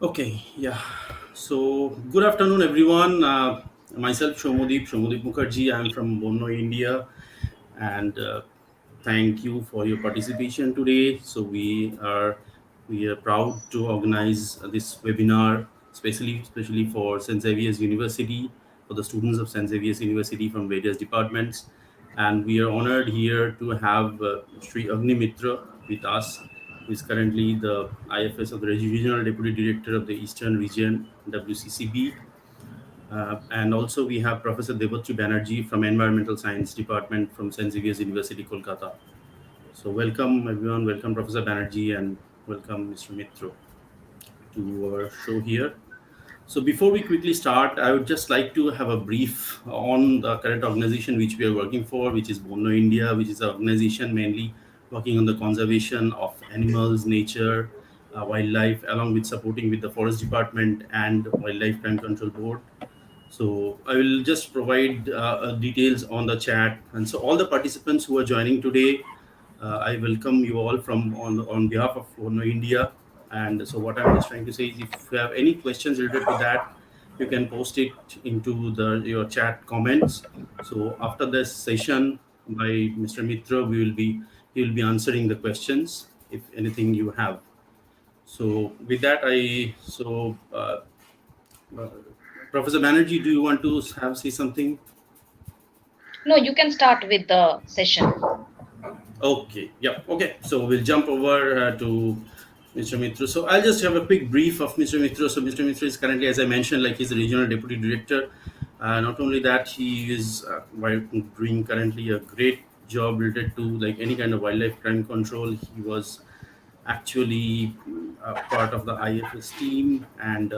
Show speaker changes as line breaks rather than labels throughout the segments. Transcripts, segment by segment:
Okay, yeah. So, good afternoon, everyone. Myself, Shomodeep Mukherjee. I'm from Bonyo, India, and thank you for your participation today. So, we are proud to organize this webinar, especially for St. Xavier's University, for the students of St. Xavier's University from various departments, and we are honored here to have Shri Agni Mitra with us, who is currently the IFS of the Regional Deputy Director of the Eastern Region, WCCB. And also we have Professor Devatri Banerjee from Environmental Science Department from St. Xavier's University, Kolkata. So welcome everyone, welcome Professor Banerjee and welcome Mr. Mitra to our show here. So before we quickly start, I would just like to have a brief on the current organization which we are working for, which is Bonyo India, which is an organization mainly working on the conservation of animals, nature, wildlife, along with supporting with the Forest Department and Wildlife Crime Control Board. So I will just provide details on the chat, and so all the participants who are joining today, I welcome you all from on behalf of Ono India. And so what I'm just trying to say is, if you have any questions related to that, you can post it into the your chat comments. So after this session by Mr. Mitra, he will be answering the questions if anything you have. So with that, uh, Professor Banerjee, do you want to say something?
No, you can start with the session.
Okay, yeah, okay. So we'll jump over to Mr. Mitra. So I'll just have a quick brief of Mr. Mitra. So Mr. Mitra is currently, as I mentioned, like he's the regional deputy director. Not only that, he is doing currently a great job related to like any kind of wildlife crime control. He was actually part of the IFS team, and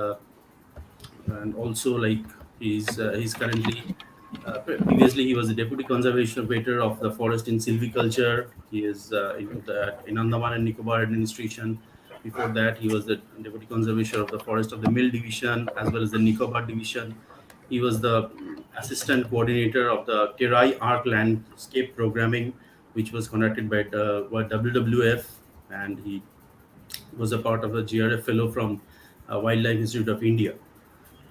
also like he's currently previously he was the deputy conservation operator of the forest in silviculture. He is in Andaman and Nicobar administration. Before that, he was the deputy conservation of the forest of the Mill division as well as the Nicobar division. He was the assistant coordinator of the Terai Arc landscape programming, which was conducted by WWF, and he was a part of the GRF fellow from Wildlife Institute of India.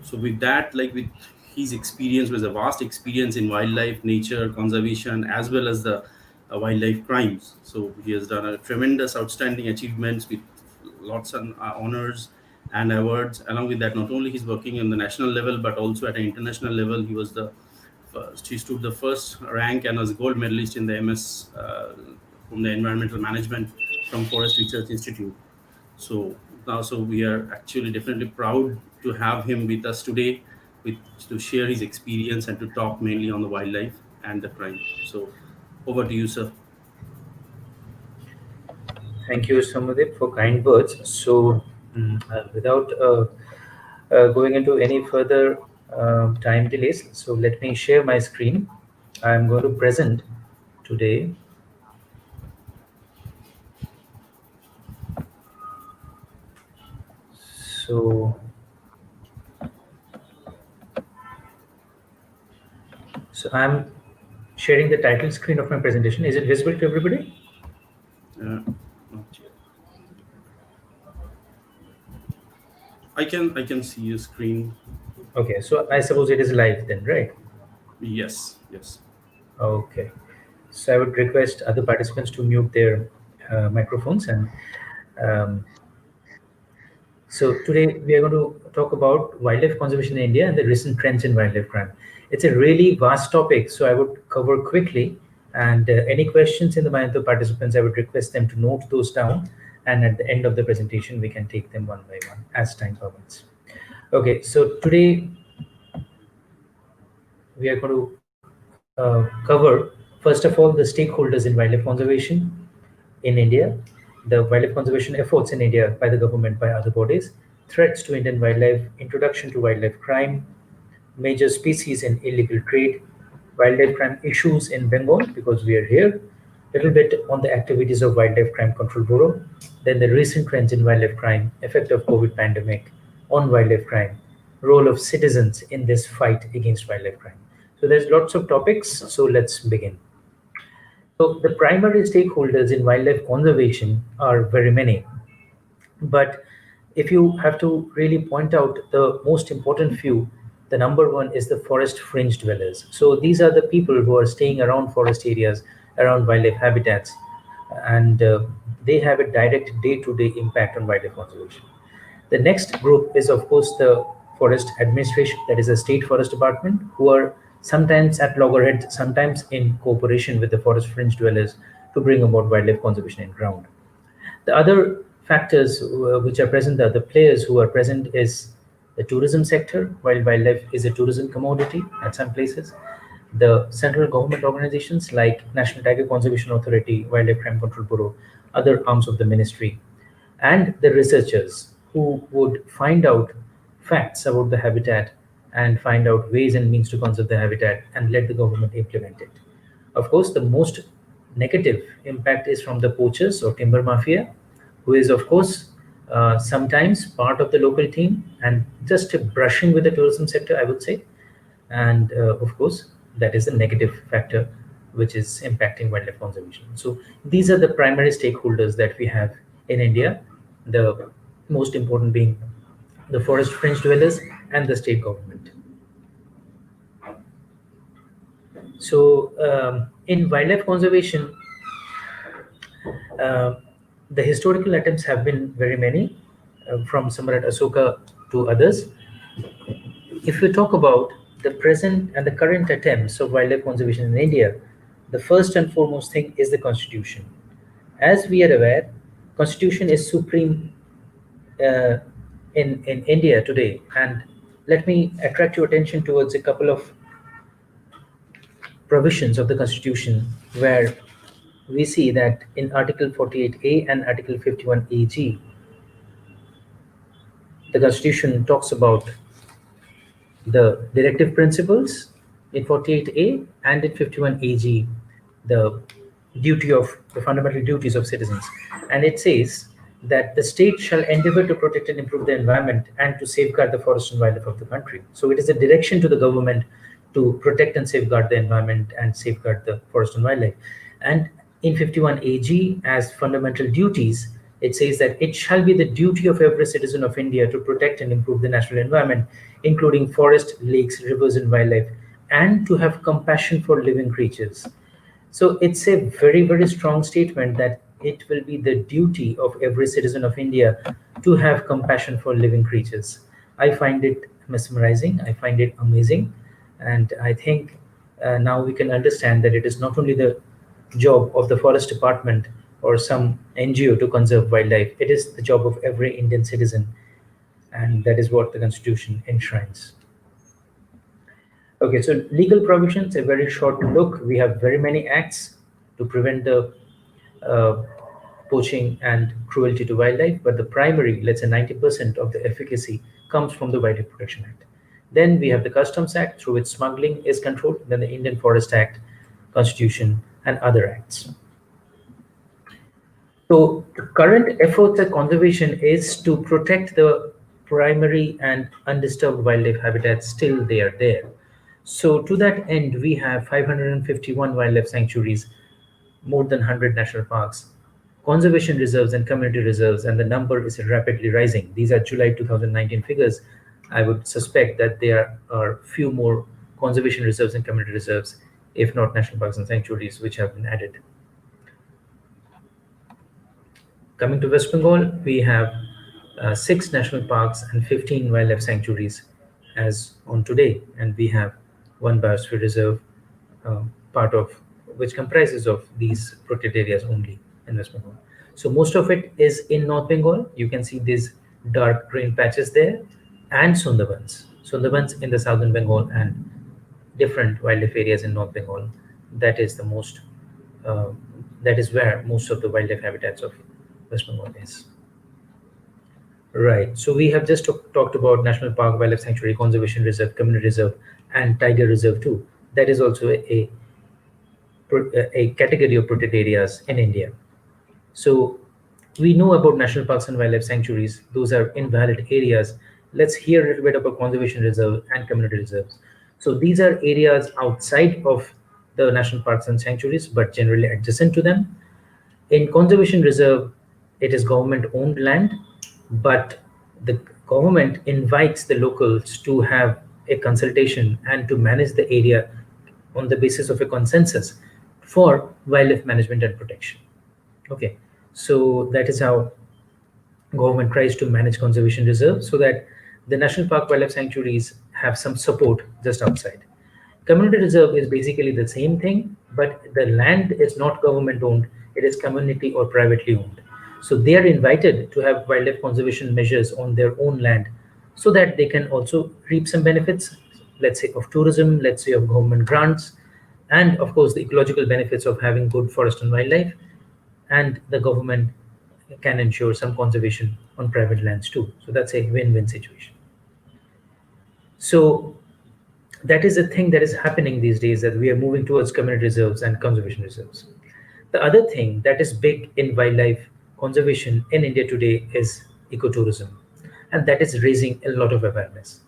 So with that, like with his experience, was a vast experience in wildlife, nature, conservation, as well as the wildlife crimes. So he has done a tremendous, outstanding achievements with lots of honors and awards. Along with that, not only he's working on the national level, but also at an international level. He was the first. He stood the first rank and was gold medalist in the MS from the environmental management from Forest Research Institute. So now, so we are actually definitely proud to have him with us today, with to share his experience and to talk mainly on the wildlife and the crime. So over to you, sir.
Thank you, Samudeep, for kind words. So, without going into any further time delays, so let me share my screen. I'm going to present today. So, I'm sharing the title screen of my presentation. Is it visible to everybody?
Not yet. I can see your screen.
Okay, so I suppose it is live then, right?
Yes, yes.
Okay. So I would request other participants to mute their microphones. And um, so today we are going to talk about wildlife conservation in India and the recent trends in wildlife crime. It's a really vast topic, so I would cover quickly. And any questions in the mind of the participants, I would request them to note those down. And at the end of the presentation, we can take them one by one as time permits. Okay, so today we are going to cover, first of all, the stakeholders in wildlife conservation in India, the wildlife conservation efforts in India by the government, by other bodies, threats to Indian wildlife, introduction to wildlife crime, major species and illegal trade, wildlife crime issues in Bengal, because we are here, little bit on the activities of Wildlife Crime Control Bureau, then the recent trends in wildlife crime, effect of COVID pandemic on wildlife crime, role of citizens in this fight against wildlife crime. So there's lots of topics, so let's begin. So the primary stakeholders in wildlife conservation are very many, but If you have to really point out the most important few, the number one is the forest fringe dwellers. So these are the people who are staying around forest areas, around wildlife habitats, and they have a direct day-to-day impact on wildlife conservation. The next group is, of course, the forest administration, that is the state forest department, who are sometimes at loggerheads, sometimes in cooperation with the forest fringe dwellers to bring about wildlife conservation in ground. The other factors which are present, the players who are present, is the tourism sector, while wildlife is a tourism commodity at some places. The central government organizations like National Tiger Conservation Authority, Wildlife Crime Control Bureau, other arms of the ministry, and the researchers who would find out facts about the habitat and find out ways and means to conserve the habitat and let the government implement it. Of course, the most negative impact is from the poachers or timber mafia, who is, of course, sometimes part of the local team and just brushing with the tourism sector, I would say. And of course, that is the negative factor which is impacting wildlife conservation. So these are the primary stakeholders that we have in India, the most important being the forest fringe dwellers and the state government. So in wildlife conservation, uh, the historical attempts have been very many, from Samrat Asoka to others. If we talk about the present and the current attempts of wildlife conservation in India, the first and foremost thing is the constitution. As we are aware, constitution is supreme in India today. And let me attract your attention towards a couple of provisions of the constitution where we see that in Article 48A and Article 51AG, the constitution talks about the directive principles in 48A, and in 51AG, the duty of the fundamental duties of citizens. And it says that the state shall endeavor to protect and improve the environment and to safeguard the forest and wildlife of the country. So it is a direction to the government to protect and safeguard the environment and safeguard the forest and wildlife. And in 51AG, as fundamental duties, it says that it shall be the duty of every citizen of India to protect and improve the natural environment, including forest, lakes, rivers, and wildlife, and to have compassion for living creatures. So it's a very, very strong statement that it will be the duty of every citizen of India to have compassion for living creatures. I find it mesmerizing, I find it amazing, and I think now we can understand that it is not only the job of the forest department or some NGO to conserve wildlife, it is the job of every Indian citizen, and that is what the constitution enshrines. Okay, so legal provisions, a very short look. We have very many acts to prevent the uh, poaching and cruelty to wildlife, but the primary, let's say 90% of the efficacy comes from the Wildlife Protection Act. Then we have the Customs Act, through which smuggling is controlled, then the Indian Forest Act, Constitution, and other acts. So the current efforts at conservation is to protect the primary and undisturbed wildlife habitats till they are there. So to that end, we have 551 wildlife sanctuaries, more than 100 national parks, conservation reserves and community reserves, and the number is rapidly rising. These are July 2019 figures. I would suspect that there are few more conservation reserves and community reserves, if not national parks and sanctuaries, which have been added. Coming to West Bengal, we have 6 national parks and 15 wildlife sanctuaries as on today, and we have one biosphere reserve, part of which comprises of these protected areas only in West Bengal. So most of it is in North Bengal. You can see these dark green patches there, and Sundarbans. Sundarbans in the southern Bengal and different wildlife areas in North Bengal. That is the most. Uh, that is where most of the wildlife habitats of West Bengal is. Right. So we have just talked about national park, wildlife sanctuary, conservation reserve, community reserve, and tiger reserve too. That is also a category of protected areas in India. So we know about national parks and wildlife sanctuaries. Those are invalid areas. Let's hear a little bit about conservation reserve and community reserves. So these are areas outside of the national parks and sanctuaries, but generally adjacent to them. In conservation reserve, it is government owned land, but the government invites the locals to have a consultation and to manage the area on the basis of a consensus for wildlife management and protection. Okay, so that is how government tries to manage conservation reserves so that the national park wildlife sanctuaries have some support just outside. Community reserve is basically the same thing, but the land is not government owned, it is community or privately owned. So they are invited to have wildlife conservation measures on their own land so that they can also reap some benefits, let's say of tourism, let's say of government grants, and of course the ecological benefits of having good forest and wildlife, and the government can ensure some conservation on private lands too. So that's a win-win situation. So that is a thing that is happening these days, that we are moving towards community reserves and conservation reserves. The other thing that is big in wildlife conservation in India today is ecotourism, and that is raising a lot of awareness.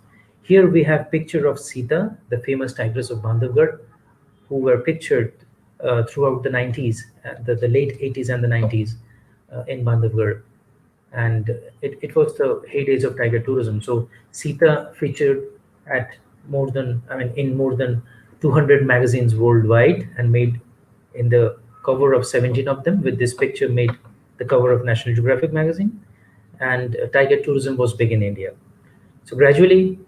Here we have picture of Sita, the famous tigress of Bandhavgarh, who were pictured throughout the 90s, the late 80s and the 90s in Bandhavgarh. And it was the heydays of tiger tourism. So Sita featured at in more than 200 magazines worldwide and made in the cover of 17 of them. With this picture made the cover of National Geographic magazine. And tiger tourism was big in India. So gradually,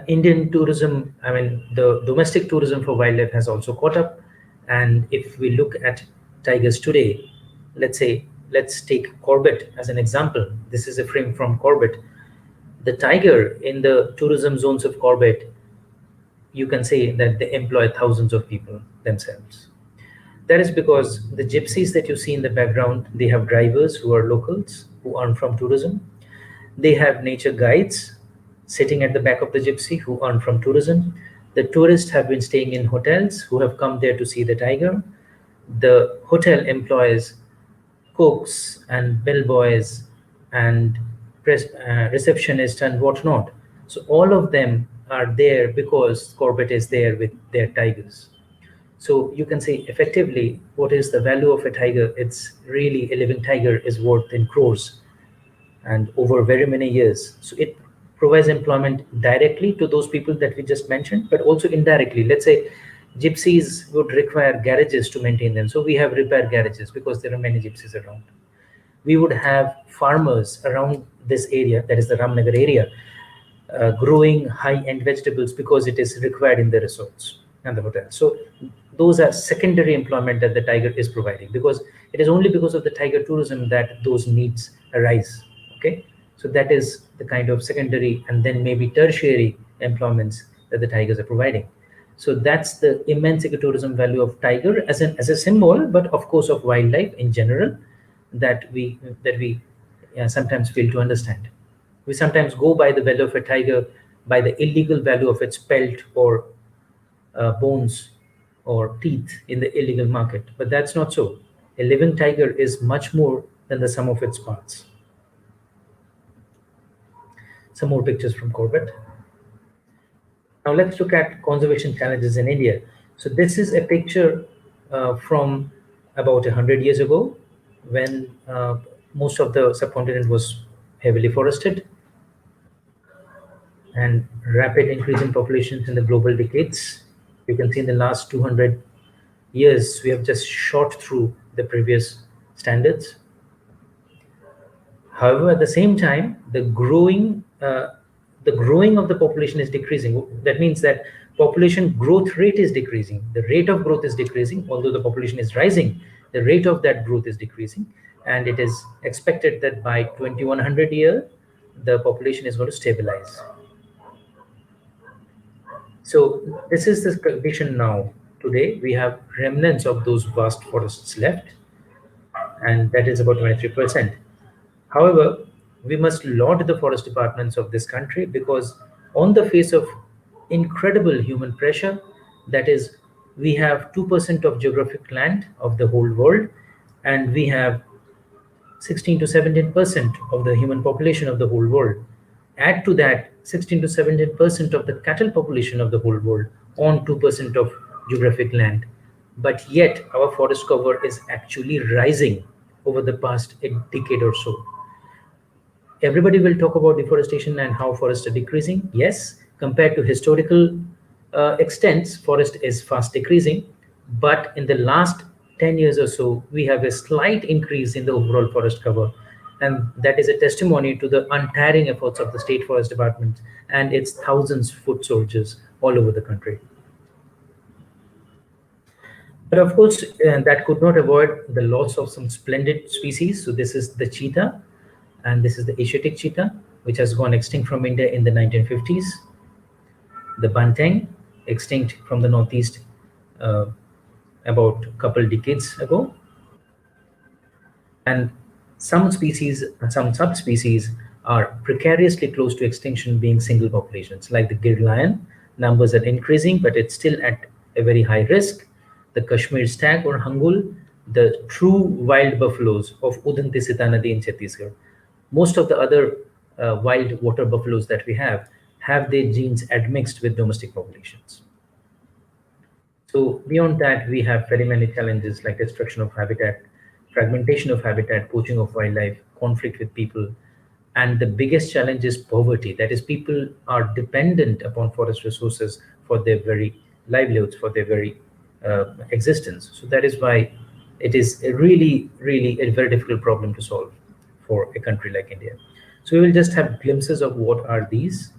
Indian tourism, the domestic tourism for wildlife has also caught up. And if we look at tigers today, let's take Corbett as an example. This is a frame from Corbett. The tiger in the tourism zones of Corbett, you can say that they employ thousands of people themselves. That is because the gypsies that you see in the background, they have drivers who are locals who earn from tourism. They have nature guides sitting at the back of the gypsy who earn from tourism. The tourists have been staying in hotels who have come there to see the tiger. The hotel employs cooks and bellboys and receptionists and whatnot. So all of them are there because Corbett is there with their tigers. So you can say effectively, what is the value of a tiger? It's really, a living tiger is worth in crores and over very many years. So it provides employment directly to those people that we just mentioned, but also indirectly. Let's say gypsies would require garages to maintain them. So we have repair garages because there are many gypsies around. We would have farmers around this area, that is the Ramnagar area, growing high-end vegetables because it is required in the resorts and the hotels. So those are secondary employment that the tiger is providing, because it is only because of the tiger tourism that those needs arise. Okay, so that is the kind of secondary and then maybe tertiary employments that the tigers are providing. So that's the immense ecotourism value of tiger as a symbol, but of course of wildlife in general, that we sometimes fail to understand. We sometimes go by the value of a tiger by the illegal value of its pelt or bones or teeth in the illegal market, but that's not so. A living tiger is much more than the sum of its parts. Some more pictures from Corbett. Now let's look at conservation challenges in India. So this is a picture from about 100 years ago, when most of the subcontinent was heavily forested, and rapid increase in populations in the global decades. You can see in the last 200 years, we have just shot through the previous standards. However, at the same time, the growing of the population is decreasing. That means that population growth rate is decreasing. The rate of growth is decreasing, although the population is rising. The rate of that growth is decreasing, and it is expected that by 2100 year, the population is going to stabilize. So this is the condition now. Today, we have remnants of those vast forests left, and that is about 23%. However, we must laud the forest departments of this country, because on the face of incredible human pressure, that is, we have 2% of geographic land of the whole world, and we have 16 to 17% of the human population of the whole world. Add to that 16 to 17% of the cattle population of the whole world on 2% of geographic land. But yet our forest cover is actually rising over the past decade or so. Everybody will talk about deforestation and how forests are decreasing. Yes, compared to historical extents, forest is fast decreasing. But in the last 10 years or so, we have a slight increase in the overall forest cover. And that is a testimony to the untiring efforts of the State Forest Department and its thousands foot soldiers all over the country. But of course, that could not avoid the loss of some splendid species. So this is the cheetah, and this is the Asiatic cheetah, which has gone extinct from India in the 1950s. The banteng, extinct from the Northeast uh, about a couple decades ago. And some species, some subspecies are precariously close to extinction, being single populations, like the Gir lion. Numbers are increasing, but it's still at a very high risk. The Kashmir stag or hangul, the true wild buffaloes of Udantisita Nadi in Chhattisgarh. Most of the other wild water buffaloes that we have their genes admixed with domestic populations. So beyond that, we have very many challenges like destruction of habitat, fragmentation of habitat, poaching of wildlife, conflict with people, and the biggest challenge is poverty. That is, people are dependent upon forest resources for their very livelihoods, for their very existence. So that is why it is a really, really a very difficult problem to solve for a country like India. So we will just have glimpses of what are these.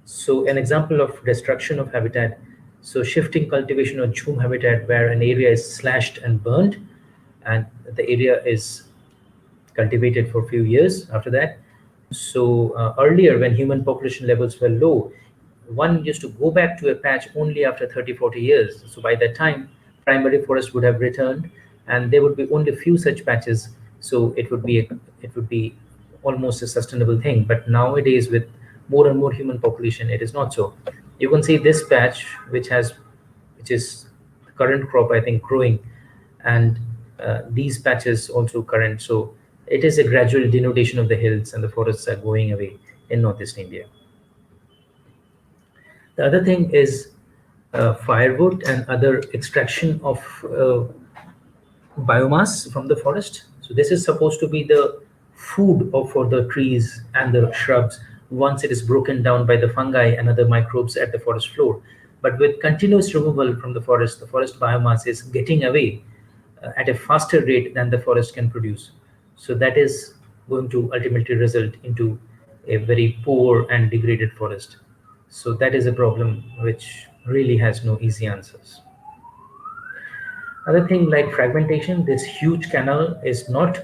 So an example of destruction of habitat, so shifting cultivation of jhum habitat where an area is slashed and burned and the area is cultivated for a few years after that. So earlier when human population levels were low, one used to go back to a patch only after 30, 40 years. So by that time, primary forest would have returned and there would be only few such patches. So it would be almost a sustainable thing. But nowadays with more and more human population, it is not so. You can see this patch, which is the current crop, I think, growing, and these patches also current. So it is a gradual denudation of the hills and the forests are going away in Northeast India. The other thing is firewood and other extraction of biomass from the forest. So this is supposed to be the food for the trees and the shrubs once it is broken down by the fungi and other microbes at the forest floor. But with continuous removal from the forest biomass is getting away at a faster rate than the forest can produce. So that is going to ultimately result into a very poor and degraded forest. So that is a problem which really has no easy answers. Other thing like fragmentation, this huge canal is not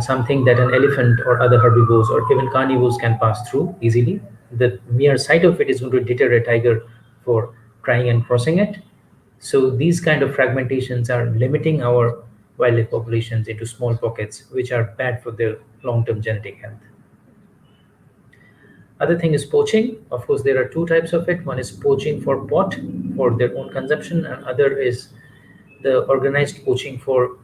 something that an elephant or other herbivores or even carnivores can pass through easily. The mere sight of it is going to deter a tiger for trying and crossing it. So these kind of fragmentations are limiting our wildlife populations into small pockets, which are bad for their long-term genetic health. Other thing is poaching. Of course, there are two types of it. One is poaching for pot, for their own consumption, and other is the organized poaching for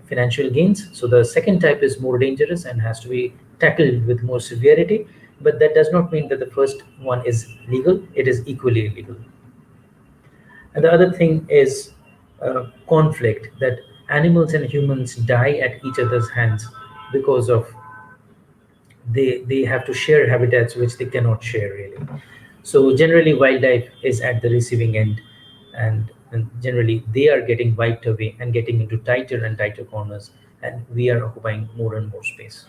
financial gains. So the second type is more dangerous and has to be tackled with more severity, but that does not mean that the first one is legal. It is equally illegal. And the other thing is conflict, that animals and humans die at each other's hands because of they have to share habitats which they cannot share really. So generally wildlife is at the receiving end, and generally they are getting wiped away and getting into tighter and tighter corners, and we are occupying more and more space.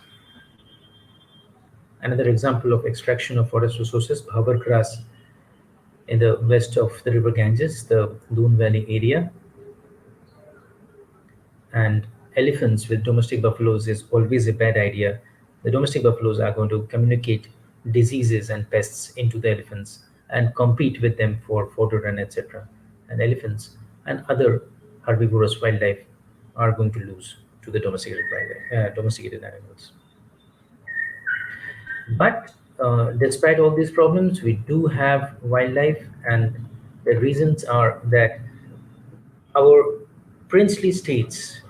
Another example of extraction of forest resources, bhavar grass in the west of the river Ganges, the Doon Valley area, and elephants with domestic buffaloes is always a bad idea. The domestic buffaloes are going to communicate diseases and pests into the elephants and compete with them for fodder and etc. And elephants and other herbivorous wildlife are going to lose to the domesticated animals. But despite all these problems, we do have wildlife, and the reasons are that our princely states,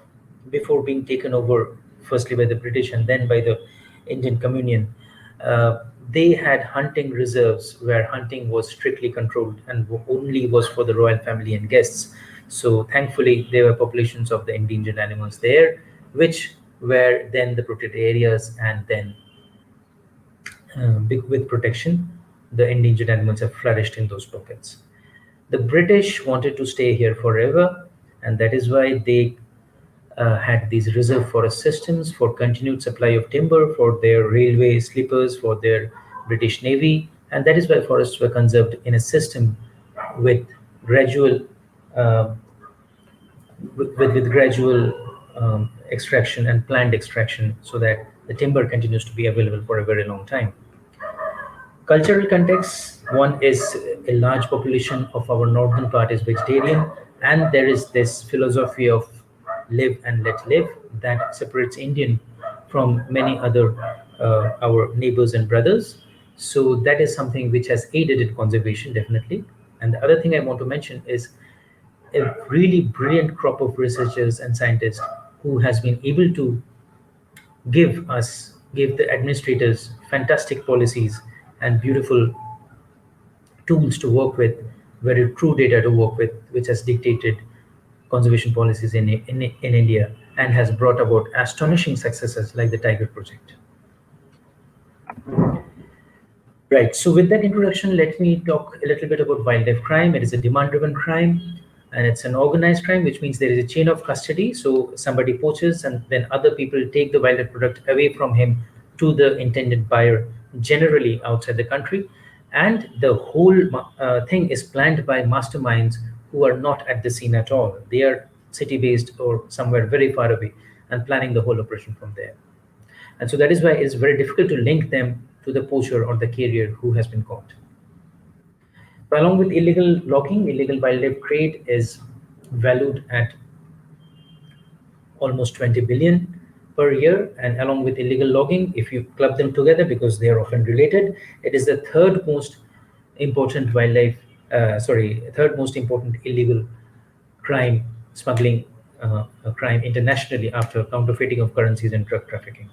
before being taken over firstly by the British and then by the Indian Communion, they had hunting reserves where hunting was strictly controlled and only was for the royal family and guests. So thankfully, there were populations of the endangered animals there, which were then the protected areas and then with protection, the endangered animals have flourished in those pockets. The British wanted to stay here forever, and that is why they had these reserve forest systems for continued supply of timber for their railway sleepers, for their British Navy, and that is why forests were conserved in a system with gradual uh, with gradual extraction and planned extraction, so that the timber continues to be available for a very long time. Cultural context, one is a large population of our northern part is vegetarian, and there is this philosophy of live and let live that separates Indian from many other our neighbors and brothers. So that is something which has aided in conservation, definitely. And the other thing I want to mention is a really brilliant crop of researchers and scientists who has been able to give the administrators fantastic policies and beautiful tools to work with, very true data to work with, which has dictated conservation policies in India and has brought about astonishing successes like the Tiger Project. Right. So with that introduction, let me talk a little bit about wildlife crime. It is a demand-driven crime, and it's an organized crime, which means there is a chain of custody. So somebody poaches, and then other people take the wildlife product away from him to the intended buyer, generally outside the country. And the whole thing is planned by masterminds who are not at the scene at all. They are city-based or somewhere very far away and planning the whole operation from there. And so that is why it's very difficult to link them to the poacher or the carrier who has been caught. So along with illegal logging, illegal wildlife trade is valued at almost 20 billion per year. And along with illegal logging, if you club them together, because they are often related, it is the third most important third most important illegal crime, smuggling crime internationally after counterfeiting of currencies and drug trafficking.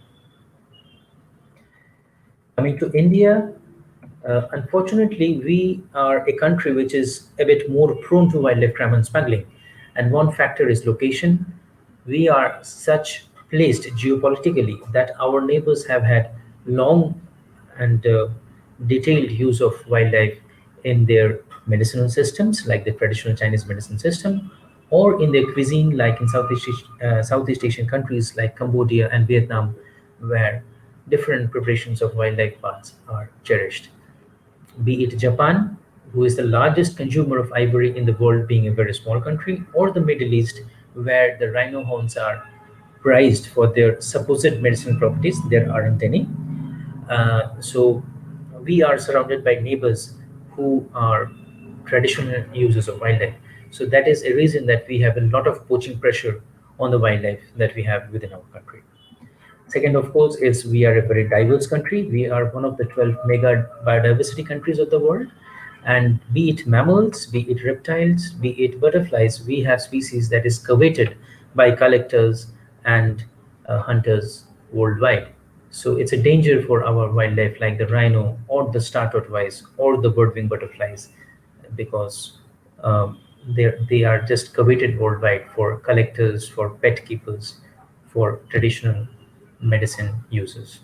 Coming to India, unfortunately, we are a country which is a bit more prone to wildlife crime and smuggling. And one factor is location. We are such placed geopolitically that our neighbors have had long and detailed use of wildlife in their medicinal systems, like the traditional Chinese medicine system, or in their cuisine, like in Southeast Asian countries like Cambodia and Vietnam, where different preparations of wildlife parts are cherished. Be it Japan, who is the largest consumer of ivory in the world, being a very small country, or the Middle East, where the rhino horns are prized for their supposed medicinal properties. There aren't any. So we are surrounded by neighbors who are traditional users of wildlife. So that is a reason that we have a lot of poaching pressure on the wildlife that we have within our country. Second, of course, is we are a very diverse country. We are one of the 12 mega biodiversity countries of the world. And be it mammals, be it reptiles, be it butterflies, we have species that is coveted by collectors and hunters worldwide. So it's a danger for our wildlife, like the rhino or the star tortoise or the bird-winged butterflies, because they are just coveted worldwide for collectors, for pet keepers, for traditional medicine users.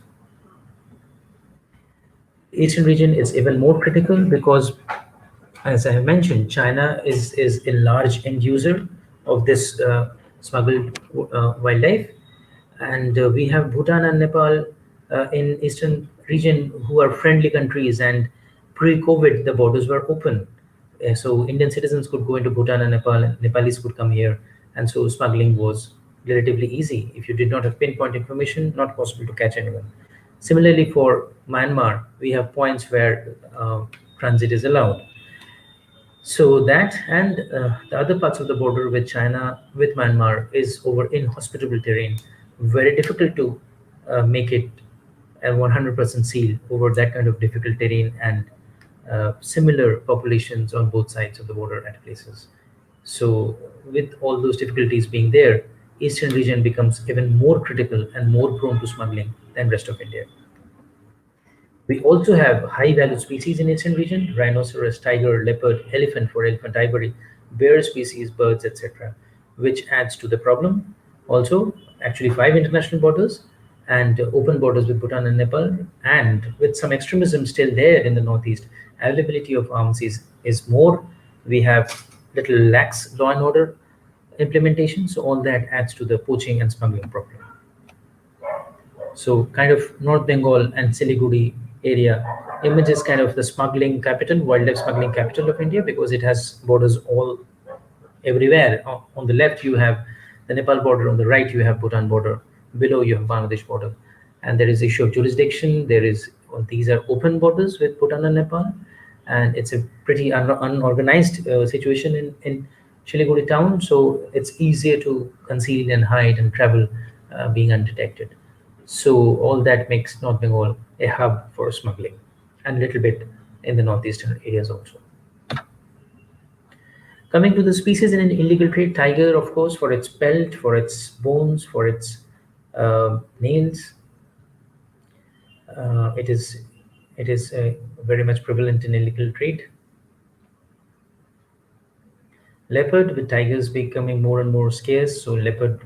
Eastern region is even more critical because, as I have mentioned, China is a large end user of this smuggled wildlife, and we have Bhutan and Nepal in Eastern region who are friendly countries, and pre-COVID the borders were open, so Indian citizens could go into Bhutan and Nepal, and Nepalis could come here, and so smuggling was relatively easy. If you did not have pinpoint information, not possible to catch anyone. Similarly, for Myanmar, we have points where transit is allowed. So that and the other parts of the border with China, with Myanmar, is over inhospitable terrain. Very difficult to make it a 100% seal over that kind of difficult terrain and similar populations on both sides of the border at places. So with all those difficulties being there, Eastern region becomes even more critical and more prone to smuggling than rest of India. We also have high value species in Eastern region: rhinoceros, tiger, leopard, elephant for elephant ivory, bear species, birds, etc., which adds to the problem. Also, actually 5 international borders, and open borders with Bhutan and Nepal, and with some extremism still there in the northeast, availability of arms is more. We have little lax law and order implementation, so all that adds to the poaching and smuggling problem. So kind of North Bengal and Siliguri area images kind of the smuggling capital, wildlife smuggling capital of India, because it has borders all everywhere. On the left you have the Nepal border, on the right you have Bhutan border, below you have Bangladesh border, and there is issue of jurisdiction. There is these are open borders with Bhutan and Nepal, and it's a pretty unorganized situation in Siliguri town, so it's easier to conceal and hide and travel being undetected. So all that makes North Bengal a hub for smuggling, and a little bit in the northeastern areas also. Coming to the species in an illegal trade, tiger, of course, for its pelt, for its bones, for its nails, it is very much prevalent in illegal trade. Leopard, with tigers becoming more and more scarce, so leopard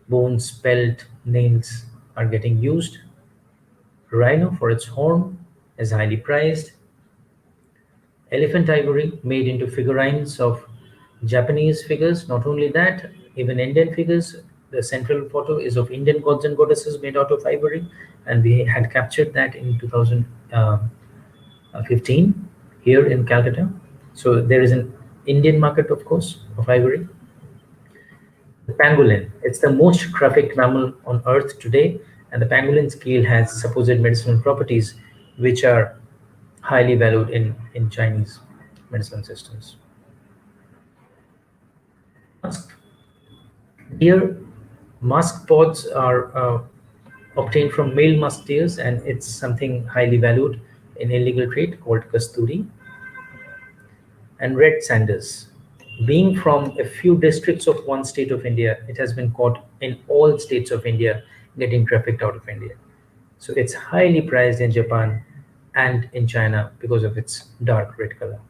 bones, pelt, nails are getting used. Rhino, for its horn, is highly prized. Elephant ivory, made into figurines of Japanese figures. Not only that, even Indian figures. The central photo is of Indian gods and goddesses made out of ivory, and we had captured that in 2015 here in Calcutta. So there is an Indian market, of course, of ivory. The pangolin, it's the most trafficked mammal on earth today, and the pangolin scale has supposed medicinal properties which are highly valued in Chinese medicinal systems. Musk deer, musk pods are obtained from male musk deers, and it's something highly valued in illegal trade called kasturi. And red sanders, being from a few districts of one state of India, it has been caught in all states of India, getting trafficked out of India. So it's highly prized in Japan and in China because of its dark red color.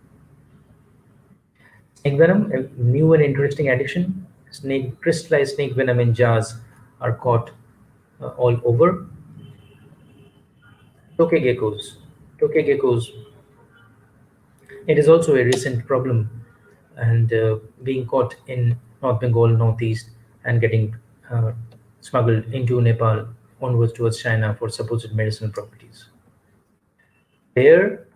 Snake venom, a new and interesting addition. Crystallized snake venom in jars are caught all over. Tokegeckos. Tokegeckos, it is also a recent problem, and being caught in North Bengal, Northeast, and getting smuggled into Nepal onwards towards China for supposed medicinal properties. Bear,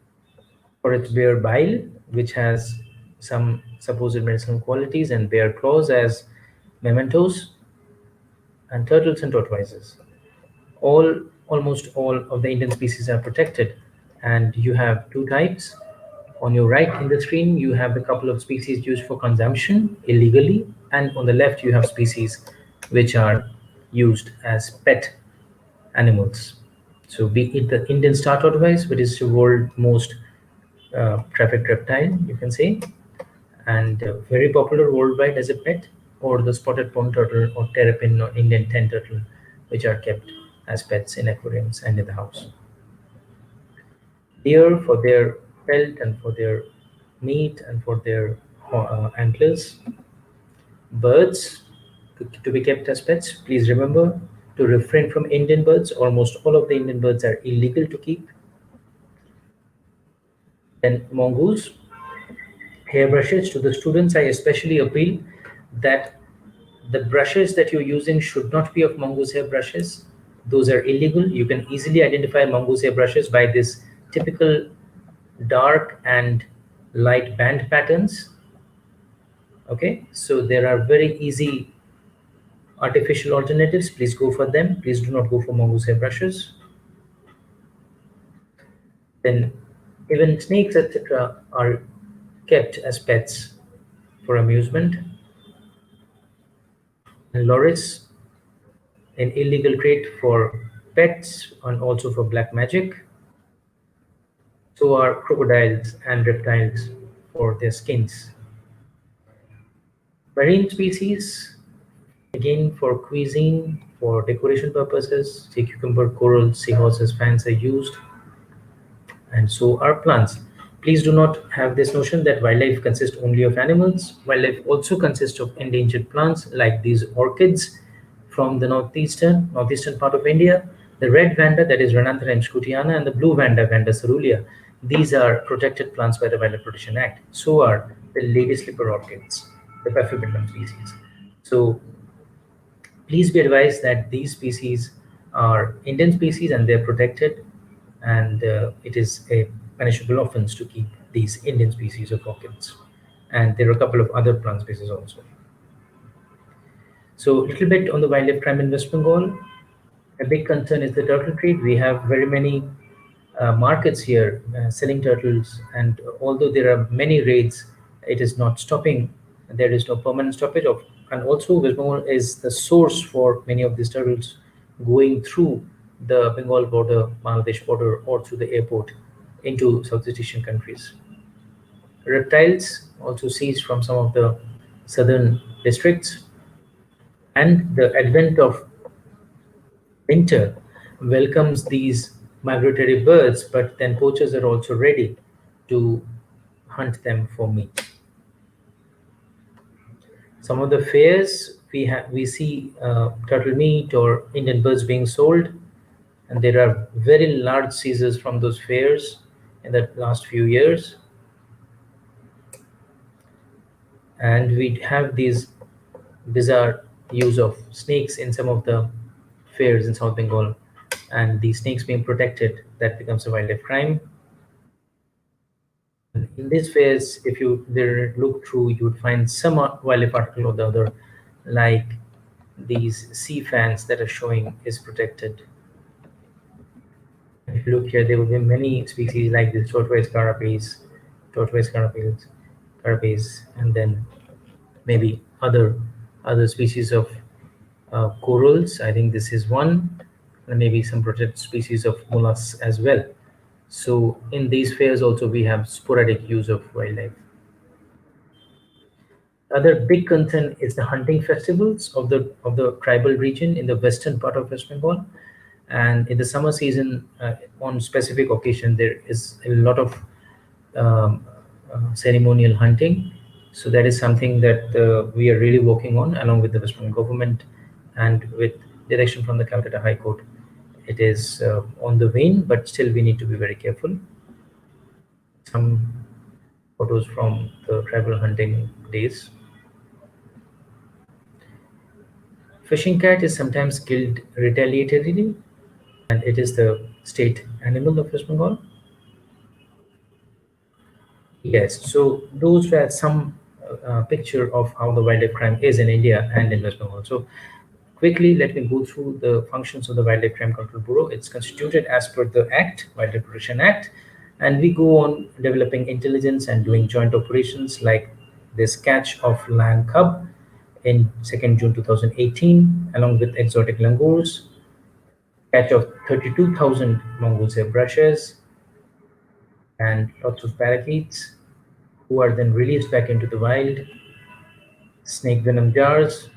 for its bear bile, which has some supposed medicinal qualities, and bear claws as mementos, and turtles and tortoises. Almost all of the Indian species are protected, and you have two types. On your right in the screen, you have the couple of species used for consumption illegally, and on the left, you have species which are used as pet animals. So be it the Indian star tortoise, which is the world's most trafficked reptile, you can say, and very popular worldwide as a pet, or the spotted pond turtle or terrapin or Indian tent turtle, which are kept as pets in aquariums and in the house. Deer, for their pelt and for their meat and for their antlers. Birds, to be kept as pets. Please remember to refrain from Indian birds. Almost all of the Indian birds are illegal to keep. Then mongoose, hairbrushes. To the students, I especially appeal that the brushes that you're using should not be of mongoose hairbrushes. Those are illegal. You can easily identify mongoose hairbrushes by this typical dark and light band patterns. Okay, so there are very easy artificial alternatives. Please go for them. Please do not go for mongoose hairbrushes. Then even snakes, etc., are kept as pets for amusement. And loris, an illegal trade for pets and also for black magic. So are crocodiles and reptiles for their skins. Marine species, again for cuisine, for decoration purposes, sea cucumber, coral, seahorses, fans are used, and so are plants. Please do not have this notion that wildlife consists only of animals. Wildlife also consists of endangered plants like these orchids from the northeastern part of India. The red vanda, that is Rhinanthera scutiana, and the blue vanda, Vanda caerulea. These are protected plants by the Wildlife Protection Act. So are the lady slipper orchids, the Paphiopedilum species. So please be advised that these species are Indian species and they're protected, and it is a punishable offense to keep these Indian species of orchids. And there are a couple of other plant species also. So a little bit on the wildlife crime in West Bengal. A big concern is the turtle trade. We have very many markets here selling turtles, and although there are many raids, it is not stopping. There is no permanent stoppage of, and also West Bengal is the source for many of these turtles going through the Bengal border, Bangladesh border, or through the airport into Southeast Asian countries. Reptiles also seized from some of the southern districts, and the advent of winter welcomes these migratory birds, but then poachers are also ready to hunt them for meat. Some of the fairs we see turtle meat or Indian birds being sold, and there are very large seizures from those fairs in the last few years. And we have these bizarre use of snakes in some of the fairs in South Bengal, and the snakes being protected, that becomes a wildlife crime. In these fairs, if you look through, you would find some wildlife article or the other, like these sea fans that are showing is protected. If you look here, there will be many species like this tortoise carapace, and then maybe other species of corals. I think this is one, and maybe some protected species of mollusks as well. So in these fairs also we have sporadic use of wildlife. Other big concern is the hunting festivals of the tribal region in the western part of West Bengal. And in the summer season, on specific occasion, there is a lot of ceremonial hunting. So that is something that we are really working on along with the West Bengal government and with direction from the Calcutta High Court. It is on the wane, but still we need to be very careful. Some photos from the tribal hunting days. Fishing cat is sometimes killed retaliatorily, and it is the state animal of West Bengal. Yes, so those were some picture of how the wildlife crime is in India and in West Bengal. So quickly, let me go through the functions of the Wildlife Crime Control Bureau. It's constituted as per the Act, Wildlife Protection Act, and we go on developing intelligence and doing joint operations like this catch of lion cub in 2nd June 2018, along with exotic langurs, catch of 32,000 Mongol brushes, and lots of parakeets who are then released back into the wild, snake venom jars,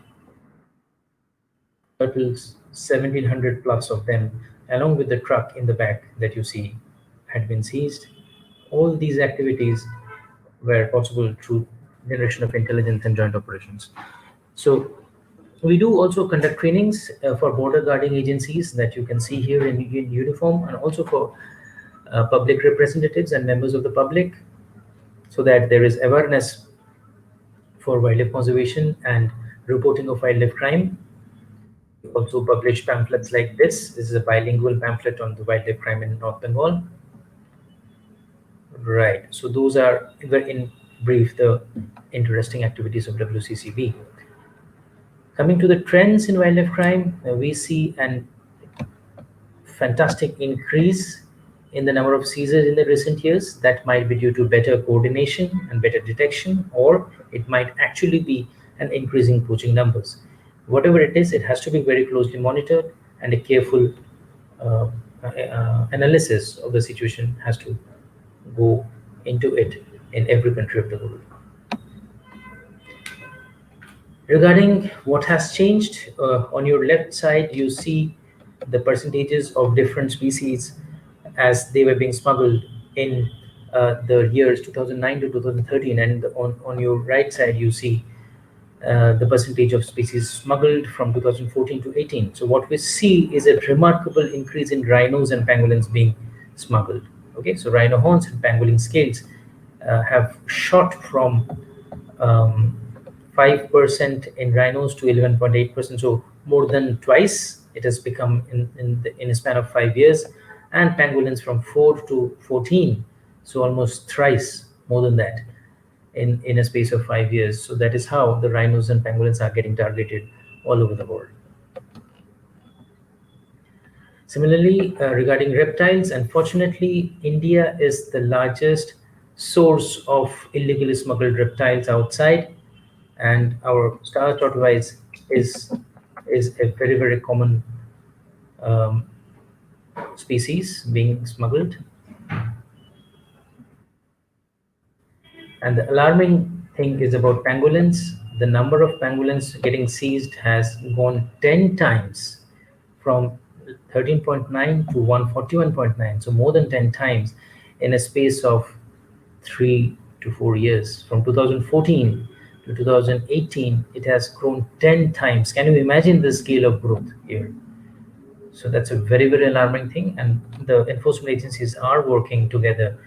turtles, 1,700 plus of them, along with the truck in the back that you see had been seized. All these activities were possible through generation of intelligence and joint operations. So we do also conduct trainings for border guarding agencies that you can see here in uniform, and also for public representatives and members of the public, so that there is awareness for wildlife conservation and reporting of wildlife crime. We also publish pamphlets like this. This is a bilingual pamphlet on the wildlife crime in North Bengal. Right, so those are, in brief, the interesting activities of WCCB. Coming to the trends in wildlife crime, we see an fantastic increase in the number of seizures in the recent years. That might be due to better coordination and better detection, or it might actually be an increasing poaching numbers. Whatever it is, it has to be very closely monitored, and a careful analysis of the situation has to go into it in every country of the world. Regarding what has changed, on your left side, you see the percentages of different species as they were being smuggled in the years 2009 to 2013. And on your right side, you see the percentage of species smuggled from 2014 to 18. So what we see is a remarkable increase in rhinos and pangolins being smuggled. Okay, so rhino horns and pangolin scales have shot from 5% in rhinos to 11.8%. So more than twice it has become in a span of 5 years, and pangolins from 4 to 14, so almost thrice more than that in a space of 5 years. So that is how the rhinos and pangolins are getting targeted all over the world. Similarly, regarding reptiles, unfortunately, India is the largest source of illegally smuggled reptiles outside, and our star tortoise is a very common um, species being smuggled. And the alarming thing is about pangolins. The number of pangolins getting seized has gone 10 times, from 13.9 to 141.9, so more than 10 times in a space of 3 to 4 years. From 2014 to 2018, it has grown 10 times. Can you imagine the scale of growth here? So that's a very alarming thing, and the enforcement agencies are working together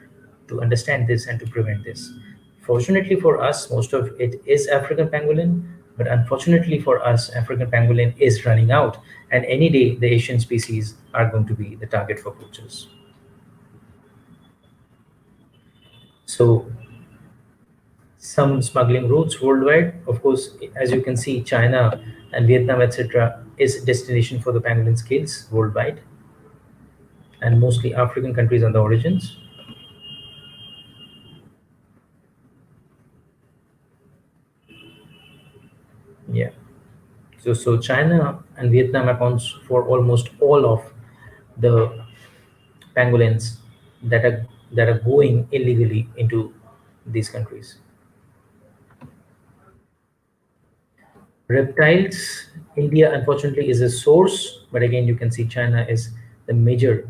to understand this and to prevent this. Fortunately for us, most of it is African pangolin, but unfortunately for us, African pangolin is running out, and any day the Asian species are going to be the target for poachers. So some smuggling routes worldwide, of course, as you can see, China and Vietnam, etc., is destination for the pangolin scales worldwide, and mostly African countries are the origins. Yeah. So China and Vietnam accounts for almost all of the pangolins that are going illegally into these countries. Reptiles, India unfortunately is a source, but again you can see China is the major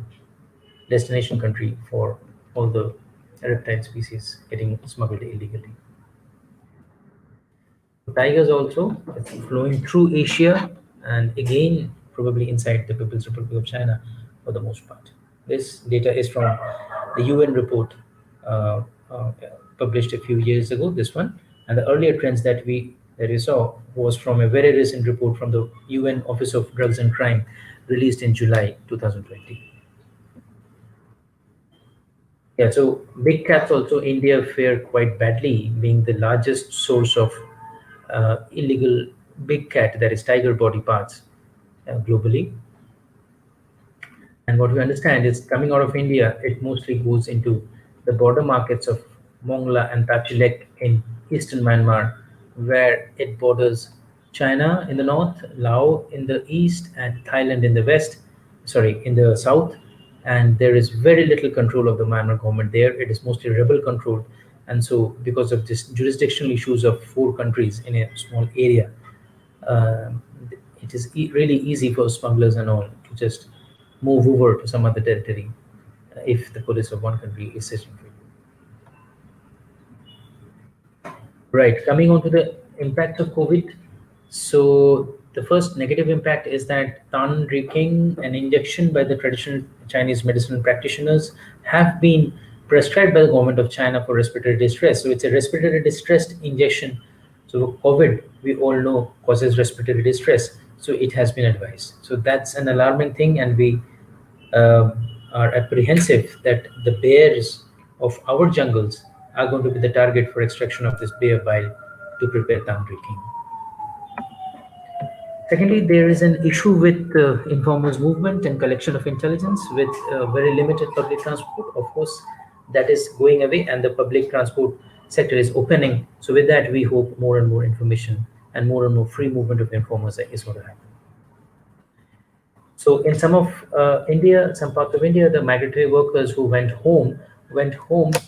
destination country for all the reptile species getting smuggled illegally. Tigers also, it's flowing through Asia and again probably inside the People's Republic of China for the most part. This data is from the UN report uh, uh, published a few years ago. This one, and the earlier trends that we saw was from a very recent report from the UN Office of Drugs and Crime, released in July 2020. Yeah, so big cats also India fare quite badly, being the largest source of illegal big cat, that is tiger body parts, globally. And what we understand is coming out of India, it mostly goes into the border markets of Mongla and Tapchilek in eastern Myanmar, where it borders China in the north, Laos in the east, and Thailand in the west, sorry, in the south. And there is very little control of the Myanmar government there. It is mostly rebel controlled. And so, because of this jurisdictional issues of four countries in a small area, uh, it is really easy for smugglers and all to just move over to some other territory if the police of one country is searching for you. Right, coming on to the impact of COVID. So the first negative impact is that Tan Riking, an injection by the traditional Chinese medicinal practitioners, have been prescribed by the government of China for respiratory distress. So it's a respiratory distress injection. So COVID, we all know, causes respiratory distress. So it has been advised. So that's an alarming thing, and we are apprehensive that the bears of our jungles are going to be the target for extraction of this bear bile to prepare tandoori king. Secondly, there is an issue with informers movement and collection of intelligence with very limited public transport. Of course, that is going away, and the public transport sector is opening. So with that, we hope more and more information and more free movement of informers is going to happen. So in some of India, some parts of India, the migratory workers who went home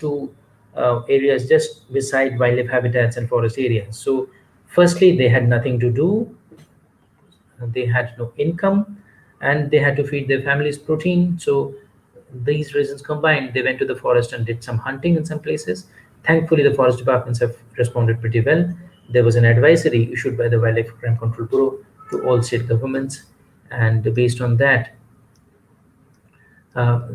to areas just beside wildlife habitats and forest areas. So firstly, they had nothing to do, they had no income, and they had to feed their families protein. So these reasons combined, they went to the forest and did some hunting in some places. Thankfully, the forest departments have responded pretty well. There was an advisory issued by the Wildlife Crime Control Bureau to all state governments, and based on that,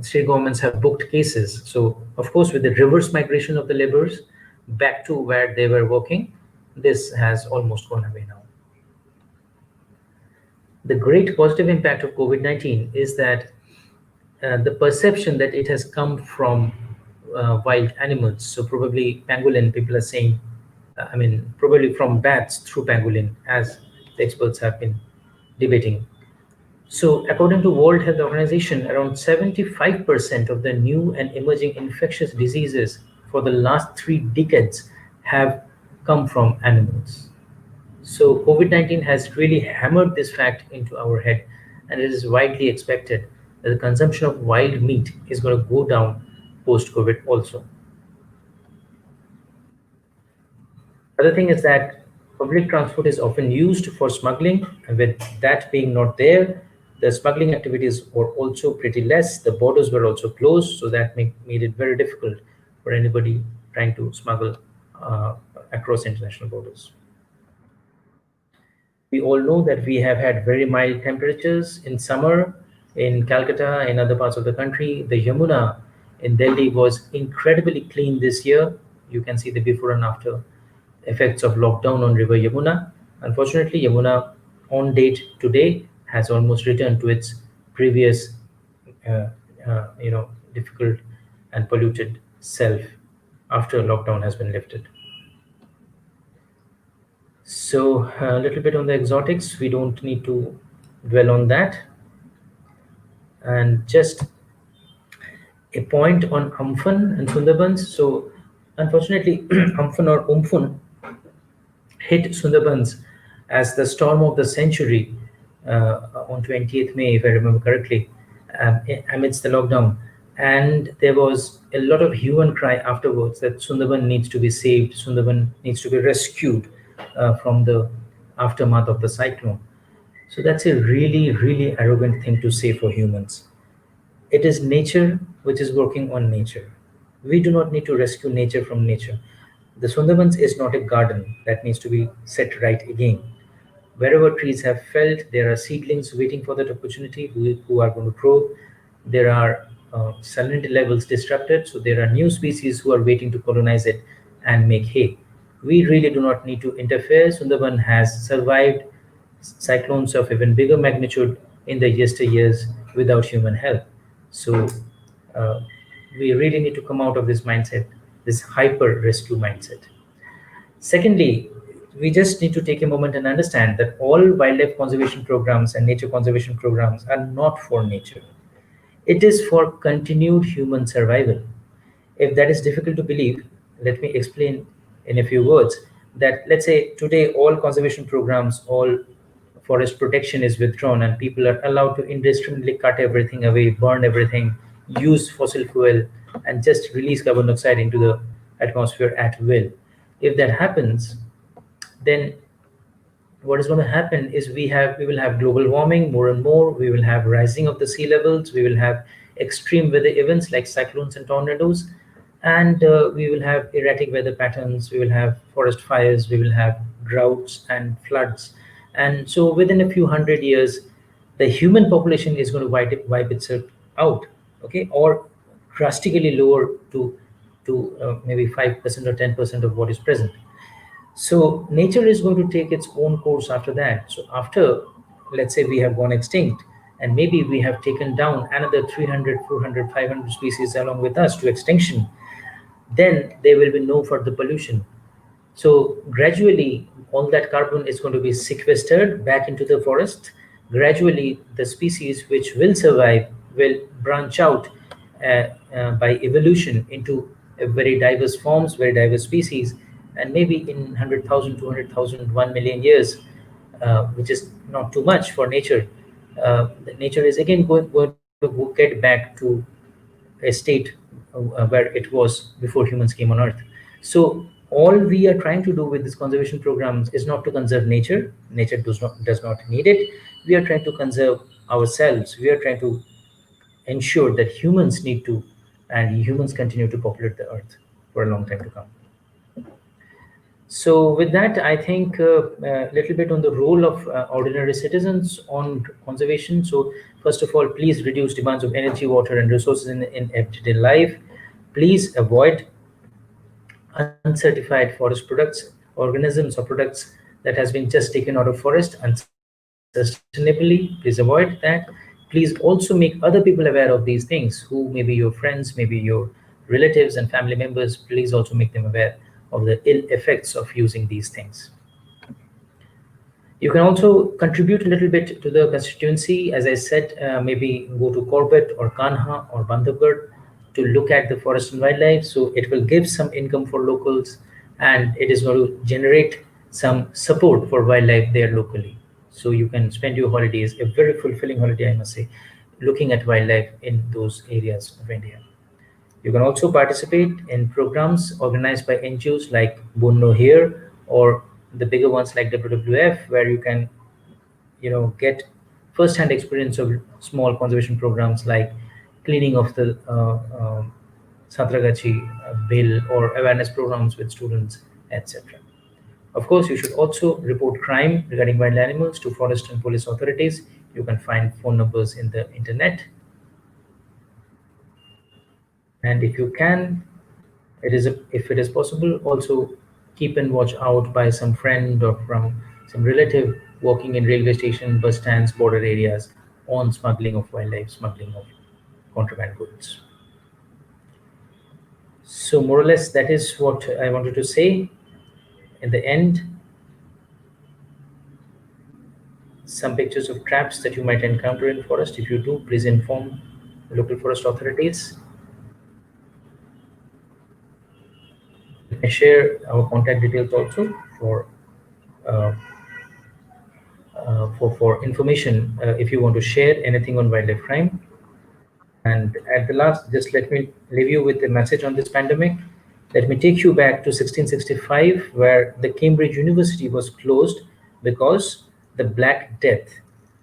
state governments have booked cases. So, of course, with the reverse migration of the laborers back to where they were working, this has almost gone away now. The great positive impact of COVID-19 is that the perception that it has come from wild animals. So probably pangolin, people are saying, probably from bats through pangolin, as the experts have been debating. So according to World Health Organization, around 75% of the new and emerging infectious diseases for the last 3 decades have come from animals. So COVID-19 has really hammered this fact into our head, and it is widely expected that the consumption of wild meat is going to go down post-COVID also. Other thing is that public transport is often used for smuggling, and with that being not there, the smuggling activities were also pretty less. The borders were also closed, so that made it very difficult for anybody trying to smuggle across international borders. We all know that we have had very mild temperatures in summer in Calcutta and other parts of the country. The Yamuna in Delhi was incredibly clean this year. You can see the before and after effects of lockdown on river Yamuna. Unfortunately, Yamuna on date today has almost returned to its previous uh, difficult and polluted self after lockdown has been lifted. So a little bit on the exotics, we don't need to dwell on that. And just a point on Amphan and Sundarbans. So unfortunately, Amphan or Umphun hit Sundarbans as the storm of the century on 20th May, if I remember correctly, amidst the lockdown. And there was a lot of hue and cry afterwards that Sundarban needs to be saved, Sundarban needs to be rescued from the aftermath of the cyclone. So that's a really, really arrogant thing to say for humans. It is nature which is working on nature. We do not need to rescue nature from nature. The Sundarbans is not a garden that needs to be set right again. Wherever trees have felled, there are seedlings waiting for that opportunity who are going to grow. There are salinity levels disrupted, so there are new species who are waiting to colonize it and make hay. We really do not need to interfere. Sundarban has survived cyclones of even bigger magnitude in the yesteryears without human help. So uh, we really need to come out of this mindset, this hyper rescue mindset. Secondly, we just need to take a moment and understand that all wildlife conservation programs and nature conservation programs are not for nature. It is for continued human survival. If that is difficult to believe, let me explain in a few words that let's say today all conservation programs, all forest protection is withdrawn and people are allowed to indiscriminately cut everything away, burn everything, use fossil fuel, and just release carbon dioxide into the atmosphere at will. If that happens, then what is going to happen is we will have global warming more and more. We will have rising of the sea levels. We will have extreme weather events like cyclones and tornadoes, and we will have erratic weather patterns. We will have forest fires. We will have droughts and floods. And so within a few hundred years, the human population is going to wipe itself out, okay, or drastically lower to maybe 5% or 10% of what is present. So nature is going to take its own course after that. So after, let's say we have gone extinct, and maybe we have taken down another 300, 400, 500 species along with us to extinction, then there will be no further pollution. So gradually, all that carbon is going to be sequestered back into the forest. Gradually, the species which will survive will branch out by evolution into a very diverse forms, very diverse species, and maybe in 100,000, 200,000, 1 million years, which is not too much for nature. The nature is again going to get back to a state where it was before humans came on Earth. So all we are trying to do with these conservation programs is not to conserve nature. Nature does not need it. We are trying to conserve ourselves. We are trying to ensure that humans need to, and humans continue to populate the Earth for a long time to come. So with that, I think a little bit on the role of ordinary citizens on conservation. So first of all, please reduce demands of energy, water, and resources in everyday life. Please avoid uncertified forest products, organisms or products that has been just taken out of forest unsustainably. Please avoid that. Please also make other people aware of these things, who may be your friends, maybe your relatives and family members. Please also make them aware of the ill effects of using these things. You can also contribute a little bit to the constituency, as I said, maybe go to Corbett or Kanha or Bandhavgarh to look at the forest and wildlife. So it will give some income for locals, and it is going to generate some support for wildlife there locally. So you can spend your holidays, a very fulfilling holiday, I must say, looking at wildlife in those areas of India. You can also participate in programs organized by NGOs like Bonyo here, or the bigger ones like WWF, where you can, get first-hand experience of small conservation programs like cleaning of the Santragachi bill, or awareness programs with students, etc. Of course, you should also report crime regarding wild animals to forest and police authorities. You can find phone numbers in the internet. And if you can, if it is possible, also keep and watch out by some friend or from some relative working in railway station, bus stands, border areas on smuggling of wildlife, smuggling of contraband goods. So more or less, that is what I wanted to say. In the end, some pictures of traps that you might encounter in forest. If you do, please inform local forest authorities. I share our contact details also uh, for information if you want to share anything on wildlife crime. And at the last, just let me leave you with a message on this pandemic. Let me take you back to 1665, where the Cambridge University was closed because the Black Death,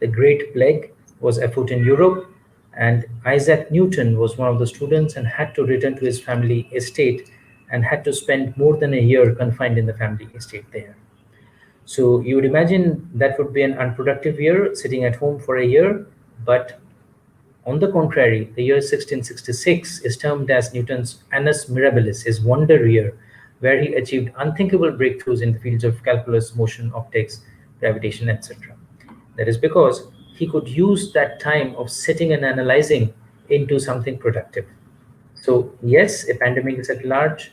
the Great Plague, was afoot in Europe, and Isaac Newton was one of the students and had to return to his family estate and had to spend more than a year confined in the family estate there. So you would imagine that would be an unproductive year, sitting at home for a year. But on the contrary, the year 1666 is termed as Newton's Annus Mirabilis, his wonder year, where he achieved unthinkable breakthroughs in the fields of calculus, motion, optics, gravitation, etc. That is because he could use that time of sitting and analyzing into something productive. So yes, a pandemic is at large.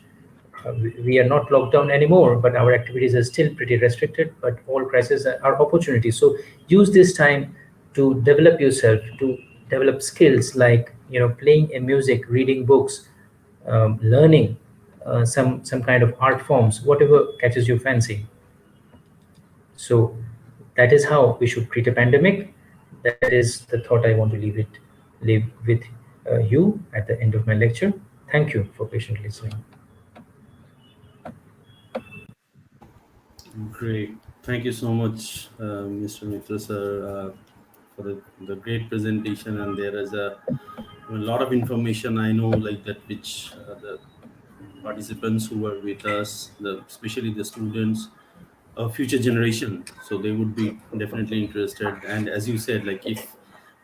We are not locked down anymore, but our activities are still pretty restricted. But all crises are opportunities. So use this time to develop yourself, to develop skills like playing a music, reading books, learning some kind of art forms, whatever catches your fancy. So that is how we should treat a pandemic. That is the thought I want to leave with you at the end of my lecture. Thank you for patiently listening.
Great. Thank you so much, Mr. Mitra sir, for the great presentation. And there is a lot of information I know, like that, which the participants who were with us, especially the students, future generation, so they would be definitely interested. And as you said, like if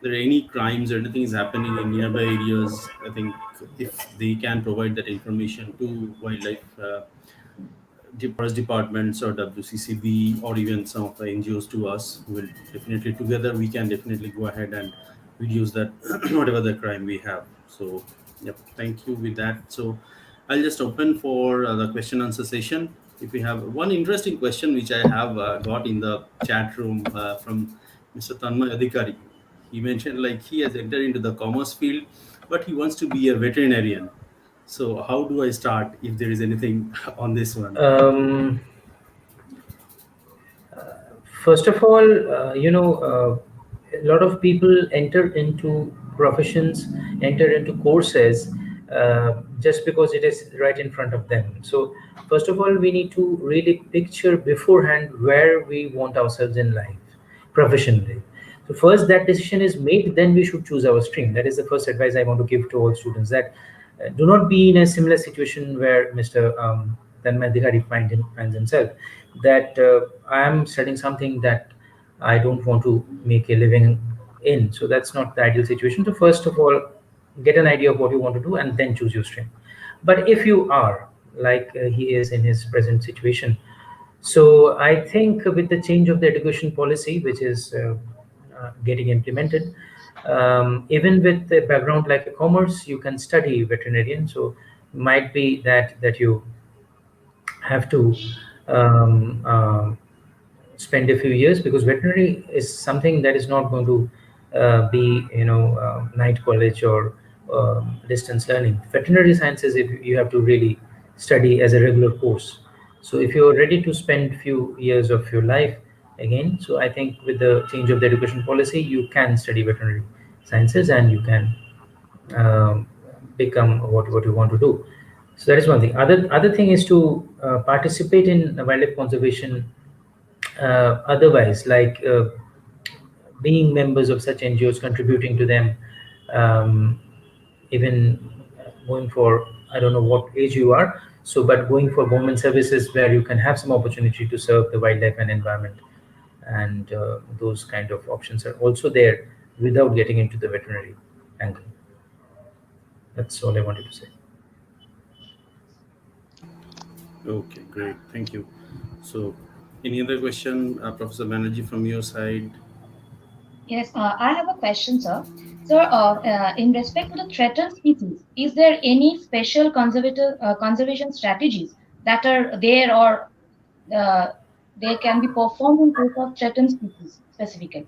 there are any crimes or anything is happening in nearby areas, I think if they can provide that information to wildlife forest departments or WCCB or even some of the NGOs to us, will definitely together we can definitely go ahead and reduce that whatever the crime we have. So yep, thank you with that. So I'll just open for the question answer session. If we have one interesting question which I have got in the chat room from Mr. Tanmay Adhikari. He mentioned like he has entered into the commerce field, but he wants to be a veterinarian. So how do I start, if there is anything on this one?
First of all, a lot of people enter into professions, enter into courses just because it is right in front of them. So first of all, we need to really picture beforehand where we want ourselves in life, professionally. So first that decision is made, then we should choose our stream. That is the first advice I want to give to all students, that do not be in a similar situation where Mr. then my Adhikari finds himself that I am studying something that I don't want to make a living in. So that's not the ideal situation. So first of all, get an idea of what you want to do and then choose your stream. But if you are like he is in his present situation, so I think with the change of the education policy, which is getting implemented, even with a background like a commerce, you can study veterinarian. So might be that you have to um, spend a few years, because veterinary is something that is not going to be night college or distance learning. Veterinary sciences, if you have to really study as a regular course. So if you're ready to spend few years of your life again, so I think with the change of the education policy, you can study veterinary sciences and you can um, become what you want to do. So that is one thing. Other thing is to participate in wildlife conservation otherwise, like being members of such NGOs, contributing to them, um, even going for, I don't know what age you are, so but going for government services where you can have some opportunity to serve the wildlife and environment, and those kind of options are also there without getting into the veterinary angle. That's all I wanted to say.
Okay, great. Thank you. So, any other question, Professor Banerjee, from your side?
Yes, I have a question, sir. Sir, in respect to the threatened species, is there any special conservation strategies that are there or uh, they can be performed in case of threatened species specifically?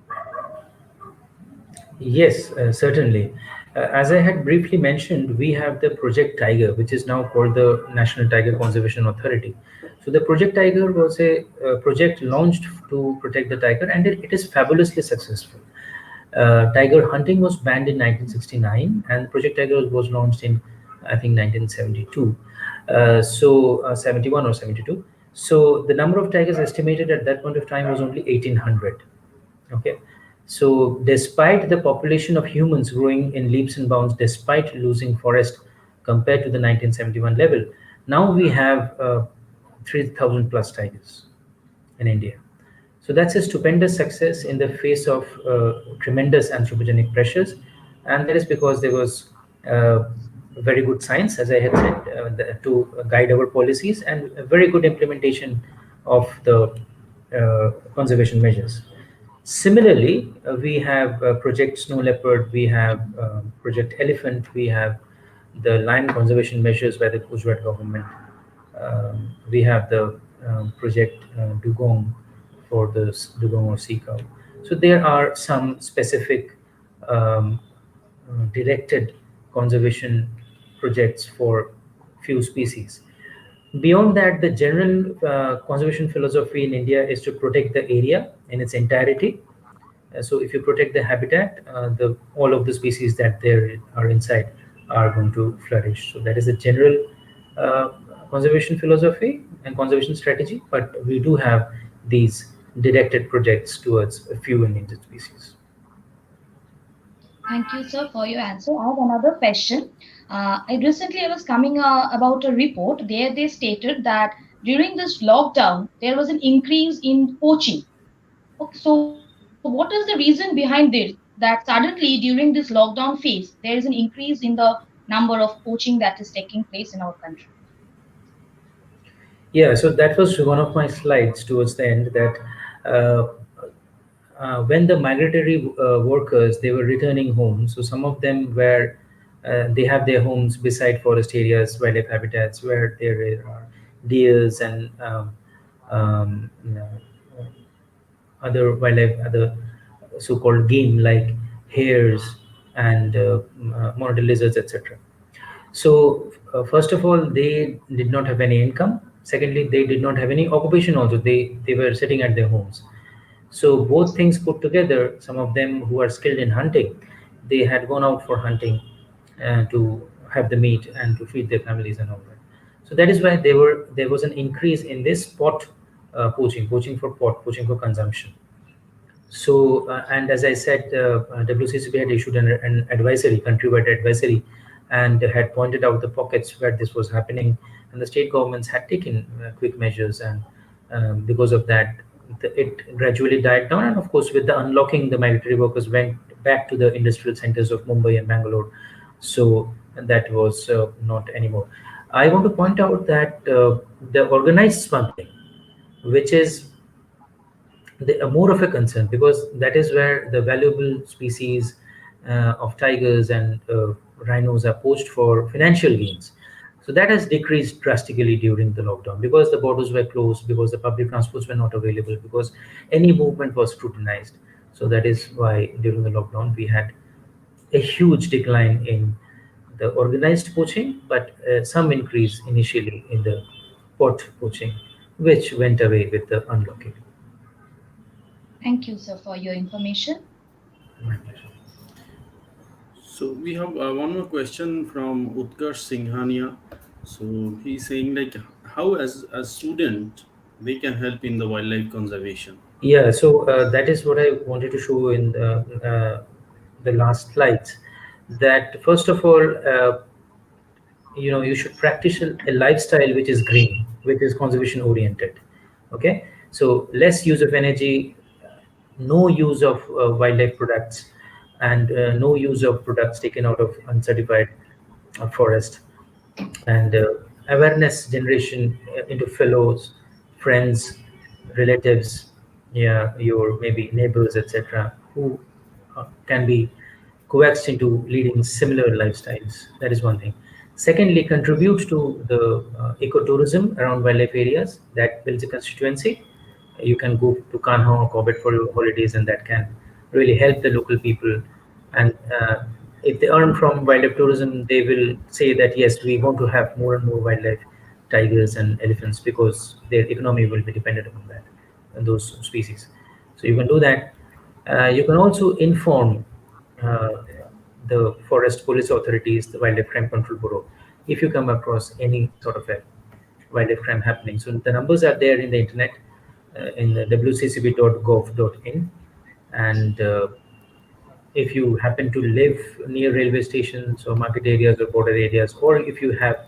Yes, certainly. As I had briefly mentioned, we have the Project Tiger, which is now called the National Tiger Conservation Authority. So the Project Tiger was a project launched to protect the tiger, and it is fabulously successful. Tiger hunting was banned in 1969, and Project Tiger was launched in, I think, 1972. 71 or 72. So the number of tigers estimated at that point of time was only 1800. Okay, so despite the population of humans growing in leaps and bounds, despite losing forest compared to the 1971 level, now we have 3,000 plus tigers in India. So that's a stupendous success in the face of tremendous anthropogenic pressures, and that is because there was uh, very good science, as I had said, to guide our policies, and a very good implementation of the conservation measures. Similarly, we have Project Snow Leopard, we have Project Elephant, we have the lion conservation measures by the Gujarat government. We have the Project Dugong for the dugong or sea cow. So there are some specific um, directed conservation projects for few species. Beyond that, the general conservation philosophy in India is to protect the area in its entirety. So if you protect the habitat, the all of the species that there are inside are going to flourish. So that is the general uh, conservation philosophy and conservation strategy. But we do have these directed projects towards a few endangered species.
Thank you, sir, for your answer. I have another question. I was coming about a report. There they stated that during this lockdown, there was an increase in poaching. Okay, so what is the reason behind this? That suddenly during this lockdown phase, there is an increase in the number of poaching that is taking place in our country.
Yeah, so that was one of my slides towards the end, that uh, when the migratory workers, they were returning home, so some of them were they have their homes beside forest areas, wildlife habitats where there are deers and other wildlife, other so-called game like hares and monitor lizards, etc. So first of all, they did not have any income. Secondly, they did not have any occupation also. They were sitting at their homes. So both things put together, some of them who are skilled in hunting, they had gone out for hunting to have the meat and to feed their families and all that. So that is why there was an increase in this pot poaching for pot, poaching for consumption. So, and as I said, WCCB had issued an advisory, countrywide advisory, and had pointed out the pockets where this was happening, and the state governments had taken quick measures, and because of that, it gradually died down. And of course, with the unlocking, the migratory workers went back to the industrial centers of Mumbai and Bangalore, so that was not anymore. I want to point out that the organized smuggling, which is more of a concern, because that is where the valuable species of tigers and rhinos are poached for financial gains. So that has decreased drastically during the lockdown, because the borders were closed, because the public transports were not available, because any movement was scrutinized. So that is why during the lockdown we had a huge decline in the organized poaching, but some increase initially in the pot poaching, which went away with the unlocking.
Thank you, sir, for your information.
My pleasure.
So we have one more question from Utkarsh Singhania. So he's saying like how as a student they can help in the wildlife conservation.
Yeah, so that is what I wanted to show in the last slides. That first of all, you should practice a lifestyle which is green, which is conservation oriented. Okay, so less use of energy, no use of wildlife products, and no use of products taken out of uncertified forest, and awareness generation into fellows, friends, relatives, yeah, your maybe neighbors, etc., who can be coaxed into leading similar lifestyles. That is one thing. Secondly, contribute to the ecotourism around wildlife areas. That builds a constituency. You can go to Kanha or Corbett for your holidays, and that can really help the local people. And if they earn from wildlife tourism, they will say that yes, we want to have more and more wildlife, tigers and elephants, because their economy will be dependent upon that and those species. So you can do that. You can also inform uh, the forest police authorities, the Wildlife Crime Control Bureau, if you come across any sort of a wildlife crime happening. So the numbers are there in the internet, in the WCCB.gov.in, and if you happen to live near railway stations or market areas or border areas, or if you have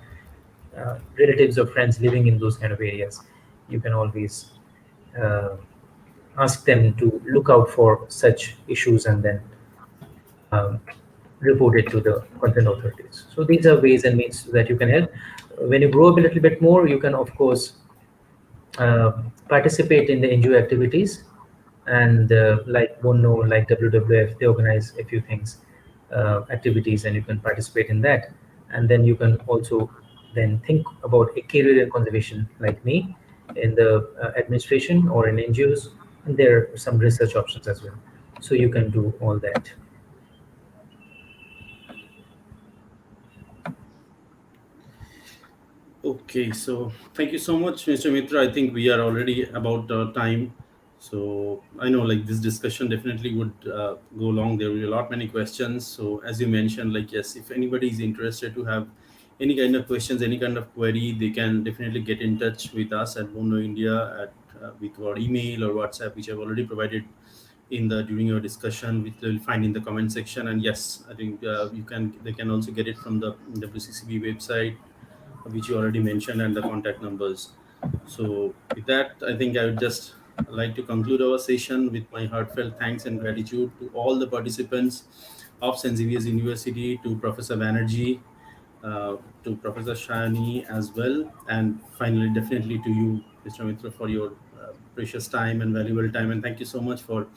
relatives or friends living in those kind of areas, you can always uh, ask them to look out for such issues, and then um, report it to the concerned authorities. So these are ways and means that you can help. When you grow up a little bit more, you can of course participate in the NGO activities, and like Bonyo, like WWF, they organize a few things, activities, and you can participate in that. And then you can also then think about a career in conservation, like me, in the administration or in NGOs, and there are some research options as well. So you can do all that.
Okay, so thank you so much, Mr. Mitra. I think we are already about time. So I know like this discussion definitely would go long. There will be a lot many questions. So as you mentioned, like yes, if anybody is interested to have any kind of questions, any kind of query, they can definitely get in touch with us at Bono India at with our email or WhatsApp, which I've already provided in the during your discussion, which they'll find in the comment section. And yes, I think you can they can also get it from the WCCB website, which you already mentioned, and the contact numbers. So, with that, I think I would just like to conclude our session with my heartfelt thanks and gratitude to all the participants of St. Xavier's University, to Professor Banerjee, to Professor Shani as well, and finally, definitely to you, Mr. Mitra, for your precious time and valuable time. And thank you so much for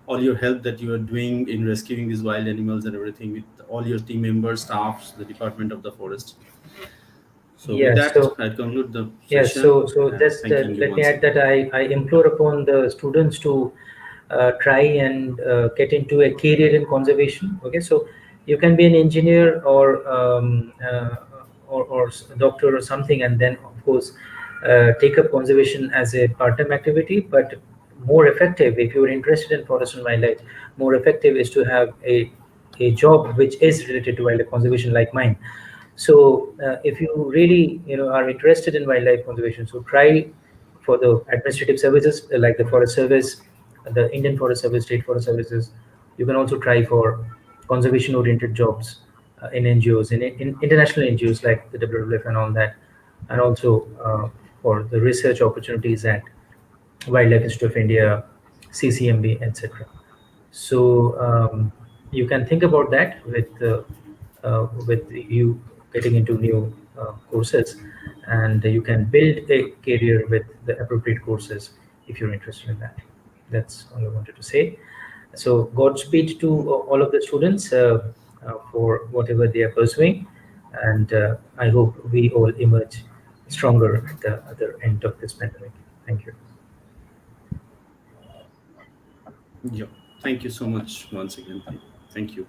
all your help that you are doing in rescuing these wild animals and everything with all your team members, staffs, the Department of the Forest. So with
Yeah,
that,
so
I conclude the
yes,
session
so
and
just
thanking you
let me
once
add
again.
that I implore upon the students to try and get into a career in conservation. Okay, so you can be an engineer or a doctor or something, and then of course take up conservation as a part-time activity. But more effective, if you're interested in forest and wildlife, more effective is to have a job which is related to wildlife conservation, like mine. So if you really are interested in wildlife conservation, so try for the administrative services like the Forest Service, the Indian Forest Service, State Forest Services. You can also try for conservation oriented jobs in NGOs, in international NGOs like the WWF and all that. and also for the research opportunities at Wildlife Institute of India, CCMB, etc. So you can think about that with you getting into new courses, and you can build a career with the appropriate courses if you're interested in that. That's all I wanted to say. So Godspeed to all of the students for whatever they are pursuing, and I hope we all emerge stronger at the other end of this pandemic. Thank you.
Yeah. Thank you so much once again. Thank you.